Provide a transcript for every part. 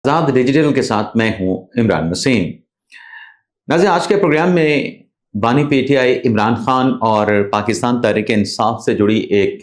आज़ाद digital के साथ मैं हूं इमरान नसीम। नाज़रीन, आज के प्रोग्राम में बानी पीटीआई इमरान खान और पाकिस्तान तहरीक इंसाफ से जुड़ी एक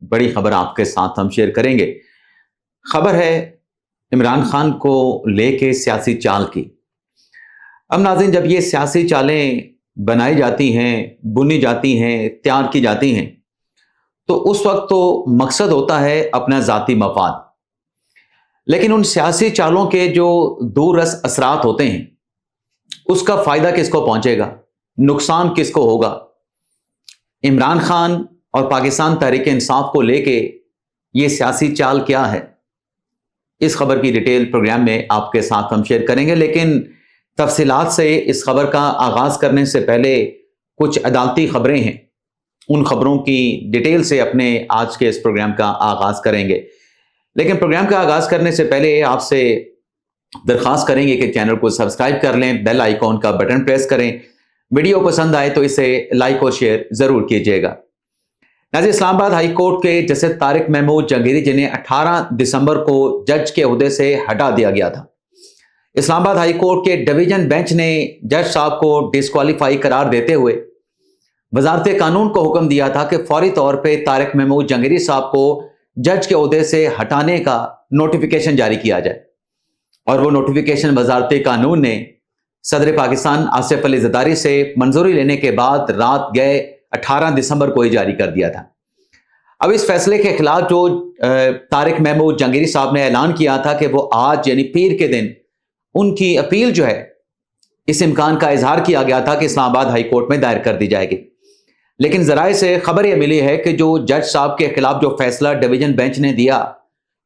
बड़ी खबर आपके साथ हम शेयर करेंगे। खबर है इमरान खान को लेके सियासी चाल की। अब नाज़रीन, जब ये सियासी चालें बनाई जाती हैं, बुनी जाती हैं, तैयार की जाती हैं, तो उस वक्त तो मकसद होता है अपना ज़ाती मफाद, लेकिन उन सियासी चालों के जो दूररस असरात होते हैं उसका फायदा किसको पहुंचेगा, नुकसान किसको होगा। इमरान खान और पाकिस्तान तहरीक इंसाफ को लेके ये सियासी चाल क्या है, इस खबर की डिटेल प्रोग्राम में आपके साथ हम शेयर करेंगे। लेकिन तफसीलात से इस खबर का आगाज करने से पहले कुछ अदालती खबरें हैं, उन खबरों की डिटेल से अपने आज के इस प्रोग्राम का आगाज करेंगे। लेकिन प्रोग्राम का आगाज करने से पहले आपसे दरख्वास्त करेंगे कि चैनल को सब्सक्राइब कर लें, बेल आइकॉन का बटन प्रेस करें। वीडियो पसंद आए तो इसे लाइक और शेयर जरूर कीजिएगा। नाज़रीन, इस्लामाबाद हाई कोर्ट के जस्टिस तारिक महमूद जहांगीरी जिन्हें 18 दिसंबर को जज के ओहदे से हटा दिया गया था। इस्लामाबाद हाई कोर्ट के डिवीजन बेंच ने जज साहब को डिस्क्वालीफाई करार देते हुए वजारत कानून को हुक्म दिया था कि फौरी तौर पर तारिक महमूद जहांगीरी साहब को जज के ओहदे से हटाने का नोटिफिकेशन जारी किया जाए। और वो नोटिफिकेशन वजारत कानून ने सदर पाकिस्तान आसिफ अली जरदारी से मंजूरी लेने के बाद रात गए 18 दिसंबर को ही जारी कर दिया था। अब इस फैसले के खिलाफ जो तारिक महमूद जहांगीरी साहब ने ऐलान किया था कि वो आज यानी पीर के दिन उनकी अपील जो है, इस इम्कान का इजहार किया गया था कि इस्लामाबाद हाई कोर्ट में दायर कर दी जाएगी। लेकिन जराए से खबर यह मिली है कि जो जज साहब के खिलाफ जो फैसला डिवीजन बेंच ने दिया,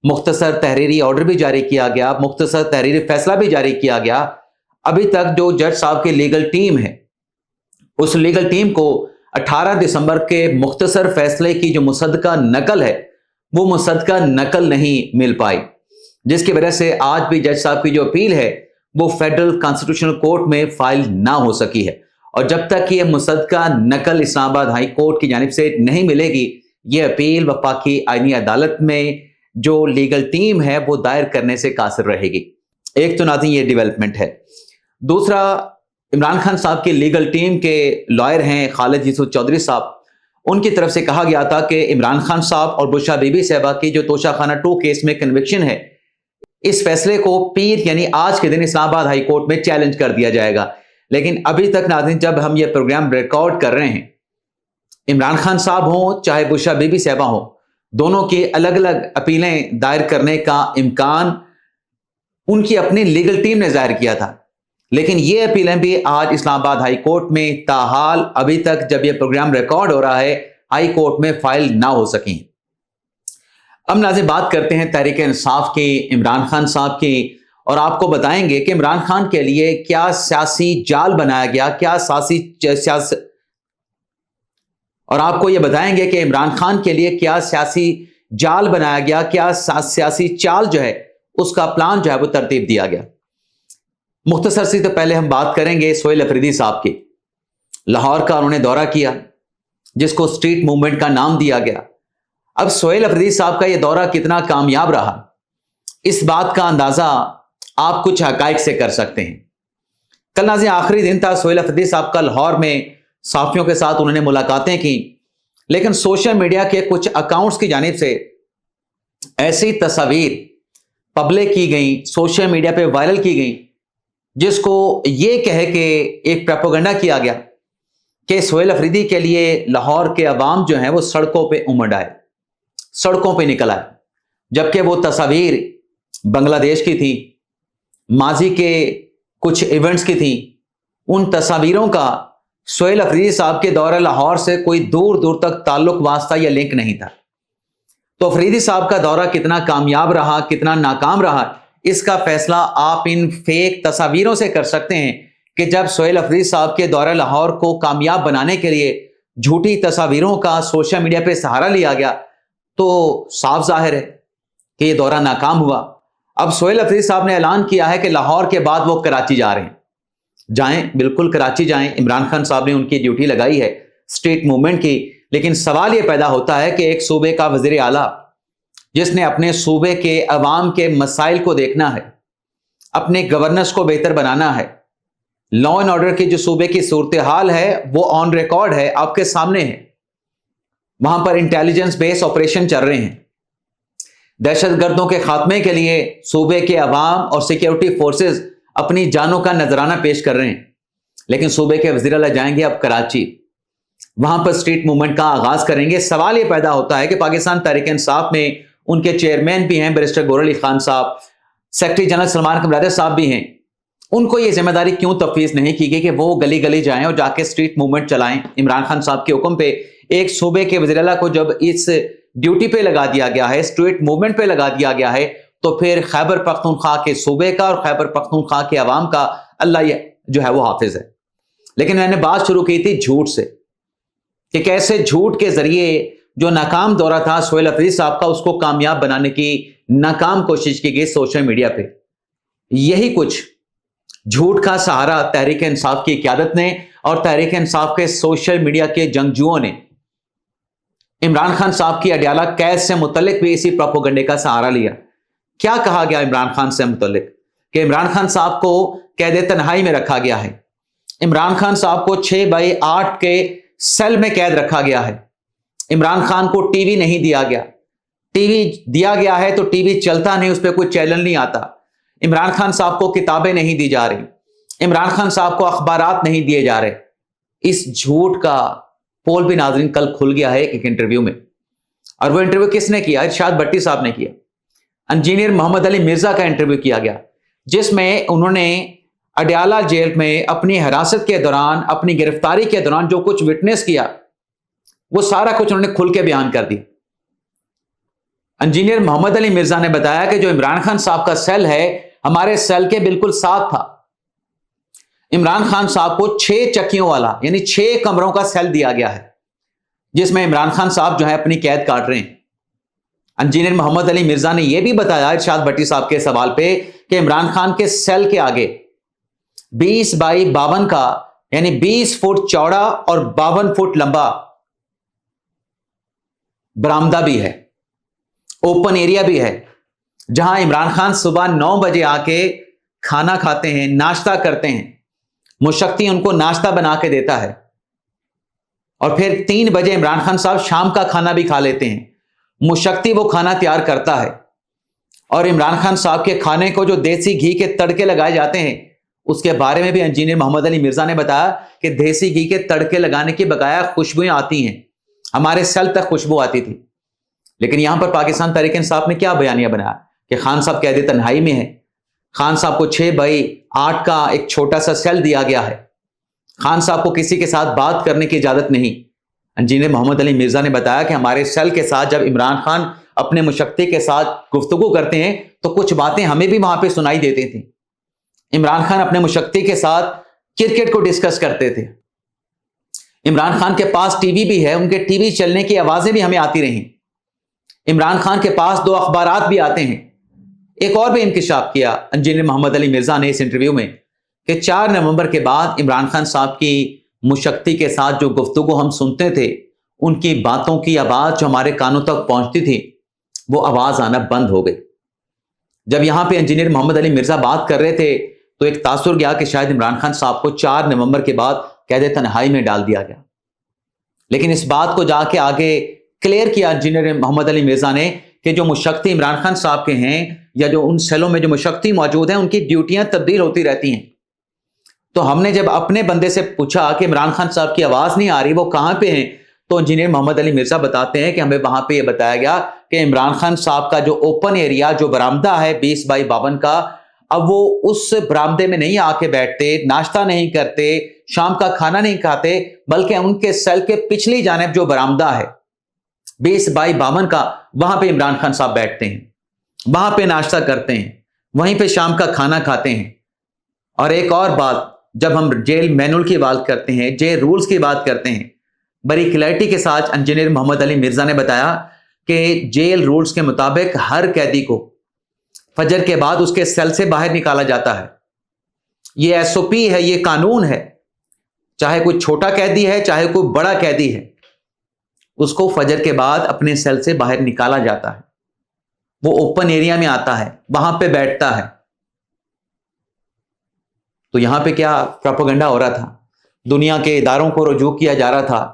मुख्तसर तहरीरी ऑर्डर भी जारी किया गया, मुख्तसर तहरीरी फैसला भी जारी किया गया, अभी तक जो जज साहब की लीगल टीम है, उस लीगल टीम को 18 दिसंबर के मुख्तसर फैसले की जो मुसद्दका नकल है, वो मुसद्दका नकल नहीं मिल पाई, जिसकी वजह से आज भी जज साहब की जो अपील है वो फेडरल कॉन्स्टिट्यूशनल कोर्ट में फाइल ना हो सकी है। और जब तक ये मुसद्दका नकल इस्लामाबाद हाई कोर्ट की जानिब से नहीं मिलेगी, ये अपील वफाकी आईनी अदालत में जो लीगल टीम है वो दायर करने से कासिर रहेगी। एक तो नाज़रीन ये डेवलपमेंट है। दूसरा, इमरान खान साहब की लीगल टीम के लॉयर हैं खालिद यूसुफ चौधरी साहब, उनकी तरफ से कहा गया था कि इमरान खान साहब और बुशरा बीबी साहबा की जो तोशाखाना 2 केस में कन्विक्शन है, इस फैसले को पीर यानी आज के दिन इस्लामाबाद हाई कोर्ट में चैलेंज कर दिया जाएगा। लेकिन अभी तक नाज़रीन, जब हम ये प्रोग्राम रिकॉर्ड कर रहे हैं, इमरान खान साहब हों चाहे बुशरा बीबी साहबा हों, दोनों की अलग अलग अपीलें दायर करने का इम्कान उनकी अपनी लीगल टीम ने जाहिर किया था। लेकिन ये अपीलें भी आज इस्लामाबाद हाई कोर्ट में ताहाल अभी तक जब यह प्रोग्राम रिकॉर्ड हो रहा है हाई कोर्ट में फाइल ना हो सकी। अब नाज़रीन बात करते हैं तहरीक इंसाफ की, इमरान खान साहब की, और आपको बताएंगे कि इमरान खान के लिए क्या सियासी जाल बनाया गया, क्या और आपको यह बताएंगे कि इमरान खान के लिए क्या सियासी जाल बनाया गया, क्या सियासी चाल जो है उसका प्लान जो है वो तरतीब दिया गया। मुख्तसर से तो पहले हम बात करेंगे सोहेल अफरीदी साहब की। लाहौर का उन्होंने दौरा किया जिसको स्ट्रीट मूवमेंट का नाम दिया गया। अब सोहेल अफरीदी साहब का यह दौरा कितना कामयाब रहा, इस बात का अंदाजा आप कुछ हकाइक से कर सकते हैं। कल नाज़रीन आखिरी दिन था सोहेल अफरीदी साहब का। लाहौर में साफियों के साथ उन्होंने मुलाकातें की, लेकिन सोशल मीडिया के कुछ अकाउंट्स की जानिब से ऐसी तस्वीर पब्लिक की गई, सोशल मीडिया पे वायरल की गई, जिसको ये कह के एक प्रोपेगेंडा किया गया कि सोहेल अफरीदी के लिए लाहौर के अवाम जो है वो सड़कों पे उमड़ आए, सड़कों पे निकल आए, जबकि वो तस्वीर बांग्लादेश की थी, माजी के कुछ इवेंट्स की थी। उन तस्वीरों का सोहेल अफरीदी साहब के दौरे लाहौर से कोई दूर दूर तक ताल्लुक वास्ता या लिंक नहीं था। तो अफरीदी साहब का दौरा कितना कामयाब रहा, कितना नाकाम रहा, इसका फैसला आप इन फेक तस्वीरों से कर सकते हैं कि जब सोहेल अफरीदी साहब के दौरे लाहौर को कामयाब बनाने के लिए झूठी तस्वीरों का सोशल मीडिया पे सहारा लिया गया, तो साफ जाहिर है कि यह दौरा नाकाम हुआ। अब सोहेल अफरीदी साहब ने ऐलान किया है कि लाहौर के बाद वो कराची जा रहे हैं। जाएं, बिल्कुल कराची जाएं। इमरान खान साहब ने उनकी ड्यूटी लगाई है स्ट्रीट मूवमेंट की, लेकिन सवाल यह पैदा होता है कि एक सूबे का वजीर आला जिसने अपने सूबे के अवाम के मसाइल को देखना है, अपने गवर्नेंस को बेहतर बनाना है। लॉ एंड ऑर्डर की जो सूबे की सूरत हाल है वो ऑन रिकॉर्ड है, आपके सामने है। वहां पर इंटेलिजेंस बेस्ड ऑपरेशन चल रहे हैं। दहशतगर्दों के खात्मे के लिए सूबे के अवाम और सिक्योरिटी फोर्सेस अपनी जानों का नजराना पेश कर रहे हैं। लेकिन सूबे के वज़ीर आला जाएंगे अब कराची, वहां पर स्ट्रीट मूवमेंट का आगाज करेंगे। सवाल यह पैदा होता है कि पाकिस्तान तहरीक इंसाफ में उनके चेयरमैन भी हैं बैरिस्टर गौहर अली खान साहब, सेक्रेटरी जनरल सलमान कमरादे साहब भी हैं। उनको ये जिम्मेदारी क्यों तफवीज नहीं की गई कि वो गली गली जाएं और जाके स्ट्रीट मूवमेंट चलाएं? इमरान खान साहब के हुक्म पे एक सूबे के वज़ीर आला को जब इस ड्यूटी पे लगा दिया गया है, स्ट्रीट मूवमेंट पे लगा दिया गया है, तो फिर खैबर पख्तूनख्वा के सूबे का और खैबर पख्तूनख्वा के अवाम का अल्लाह जो है वो हाफिज है। लेकिन मैंने बात शुरू की थी झूठ से, कि कैसे झूठ के जरिए जो नाकाम दौरा था सोहेल अफरीदी साहब का, उसको कामयाब बनाने की नाकाम कोशिश की गई सोशल मीडिया पे। यही कुछ झूठ का सहारा तहरीक इंसाफ की क़यादत ने और तहरीक इंसाफ के सोशल मीडिया के जंगजुओं ने इमरान खान साहब की अडयाला कैद से मुतल्लिक भी इसी प्रोपोगंडे का सहारा लिया। क्या कहा गया इमरान खान से मुतल्लिक? कि इमरान खान साहब को कैद तन्हाई में रखा गया है। इमरान खान साहब को 6x8 के सेल में कैद रखा गया है। इमरान खान को टीवी नहीं दिया गया। टीवी दिया गया है तो टीवी चलता नहीं, उस पर कोई चैनल नहीं आता। इमरान खान साहब को किताबें नहीं दी जा रही। इमरान खान साहब को अखबारात नहीं दिए जा रहे। इस झूठ का पोल भी नाज़रीन कल खुल गया है एक इंटरव्यू में। और वो इंटरव्यू किसने किया? इरशाद भट्टी साहब ने किया। इंजीनियर मोहम्मद अली मिर्जा का इंटरव्यू किया गया, जिसमें उन्होंने अडयाला जेल में अपनी हिरासत के दौरान, अपनी गिरफ्तारी के दौरान जो कुछ विटनेस किया, वो सारा कुछ उन्होंने खुल के बयान कर दिया। इंजीनियर मोहम्मद अली मिर्जा ने बताया कि जो इमरान खान साहब का सेल है हमारे सेल के बिल्कुल साथ था। इमरान खान साहब को 6 चक्कियों वाला यानी 6 कमरों का सेल दिया गया है, जिसमें इमरान खान साहब जो है अपनी कैद काट रहे हैं। इंजीनियर मोहम्मद अली मिर्जा ने यह भी बताया इरशाद भट्टी साहब के सवाल पे कि इमरान खान के सेल के आगे 20x52 का यानी 20 फुट चौड़ा और 52 फुट लंबा बरामदा भी है, ओपन एरिया भी है, जहां इमरान खान सुबह 9 बजे आके खाना खाते हैं, नाश्ता करते हैं। मुशक्ति उनको नाश्ता बना के देता है और फिर 3 बजे इमरान खान साहब शाम का खाना भी खा लेते हैं। मुशक्ति वो खाना तैयार करता है और इमरान खान साहब के खाने को जो देसी घी के तड़के लगाए जाते हैं, उसके बारे में भी इंजीनियर मोहम्मद अली मिर्जा ने बताया कि देसी घी के तड़के लगाने की बकाया खुशबुएं आती हैं। हमारे सेल तक खुशबू आती थी। लेकिन यहां पर पाकिस्तान तहरीक इंसाफ ने क्या बयानिया बनाया कि खान साहब कैद तन्हाई में है। खान साहब को 6x8 का एक छोटा सा सेल दिया गया है। खान साहब को किसी के साथ बात करने की इजाजत नहीं। इंजीनियर मोहम्मद अली मिर्जा ने बताया कि हमारे सेल के साथ जब इमरान खान अपने मुशक्ति के साथ गुफ्तगू करते हैं तो कुछ बातें हमें भी वहां पे सुनाई देती थी। इमरान खान अपने मुशक्ति के साथ क्रिकेट को डिस्कस करते थे। इमरान खान के पास टीवी भी है, उनके टीवी चलने की आवाजें भी हमें आती रही। इमरान खान के पास 2 अखबारात भी आते हैं। एक और भी इंकिशाफ किया इंजीनियर मोहम्मद अली मिर्जा ने इस इंटरव्यू में कि 4 नवंबर के बाद इमरान खान साहब की मुशक्ति के साथ जो गुफ्तगू हम सुनते थे, उनकी बातों की आवाज जो हमारे कानों तक पहुंचती थी, वो आवाज आना बंद हो गई। जब यहां पे इंजीनियर मोहम्मद अली मिर्जा बात कर रहे थे तो एक तासुर गया कि शायद इमरान खान साहब को 4 नवंबर के बाद कैद तन्हाई में डाल दिया गया। लेकिन इस बात को जाके आगे क्लियर किया इंजीनियर मोहम्मद अली मिर्जा ने कि जो मुशक्ति इमरान खान साहब के हैं या जो उन सेलों में जो मुशक्ति मौजूद हैं, उनकी ड्यूटियां तब्दील होती रहती हैं। तो हमने जब अपने बंदे से पूछा कि इमरान खान साहब की आवाज नहीं आ रही, वो कहां पे हैं, तो इंजीनियर मोहम्मद अली मिर्जा बताते हैं कि हमें वहां पे ये बताया गया कि इमरान खान साहब का जो ओपन एरिया, जो बरामदा है 20x52 का, अब वो उस बरामदे में नहीं आके बैठते, नाश्ता नहीं करते, शाम का खाना नहीं खाते, बल्कि उनके सेल के पिछली जानिब जो बरामदा है 20x52 का, वहां पे इमरान खान साहब बैठते हैं, वहां पे नाश्ता करते हैं, वहीं पे शाम का खाना खाते हैं। और एक और बात, जब हम जेल मैनुअल की बात करते हैं, जेल रूल्स की बात करते हैं, बड़ी क्लैरिटी के साथ इंजीनियर मोहम्मद अली मिर्जा ने बताया कि जेल रूल्स के मुताबिक हर कैदी को फजर के बाद उसके सेल से बाहर निकाला जाता है। ये एसओपी है, ये कानून है। चाहे कोई छोटा कैदी है, चाहे कोई बड़ा कैदी है, उसको फजर के बाद अपने सेल से बाहर निकाला जाता है। वो ओपन एरिया में आता है, वहां पे बैठता है। تو یہاں پہ کیا پروپیگنڈا ہو رہا تھا؟ دنیا کے اداروں کو رجوع کیا جا رہا تھا،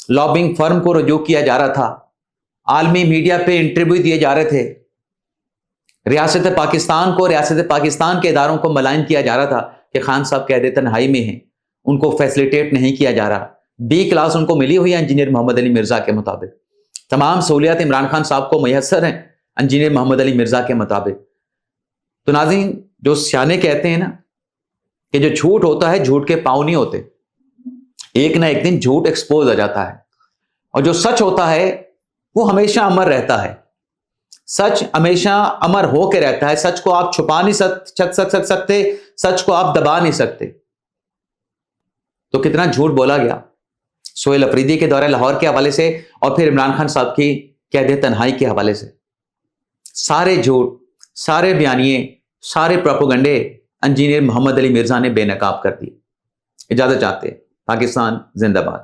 لابنگ فرم کو رجوع کیا جا رہا تھا، عالمی میڈیا پہ انٹرویو دیے جا رہے تھے، ریاست پاکستان کو، ریاست پاکستان کے اداروں کو ملائن کیا جا رہا تھا کہ خان صاحب قید تنہائی میں ہیں، ان کو فیسلیٹیٹ نہیں کیا جا رہا، بی کلاس ان کو ملی ہوئی ہے انجینئر محمد علی مرزا کے مطابق، تمام سہولیات عمران خان صاحب کو میسر ہیں انجینئر محمد علی مرزا کے مطابق۔ تو ناظرین، جو سیانے کہتے ہیں نا کہ جو جھوٹ ہوتا ہے جھوٹ کے پاؤں نہیں ہوتے، ایک نہ ایک دن جھوٹ ایکسپوز ہو جاتا ہے، اور جو سچ ہوتا ہے وہ ہمیشہ امر رہتا ہے، سچ ہمیشہ امر ہو کے رہتا ہے، سچ کو آپ چھپا نہیں سکتے، سچ کو آپ دبا نہیں سکتے۔ تو کتنا جھوٹ بولا گیا سہیل افریدی کے دورہ لاہور کے حوالے سے، اور پھر عمران خان صاحب کی قید تنہائی کے حوالے سے، سارے جھوٹ، سارے بیانیے، سارے پروپیگنڈے انجینئر محمد علی مرزا نے بے نقاب کر دی۔ اجازت چاہتے ہیں۔ پاکستان زندہ باد۔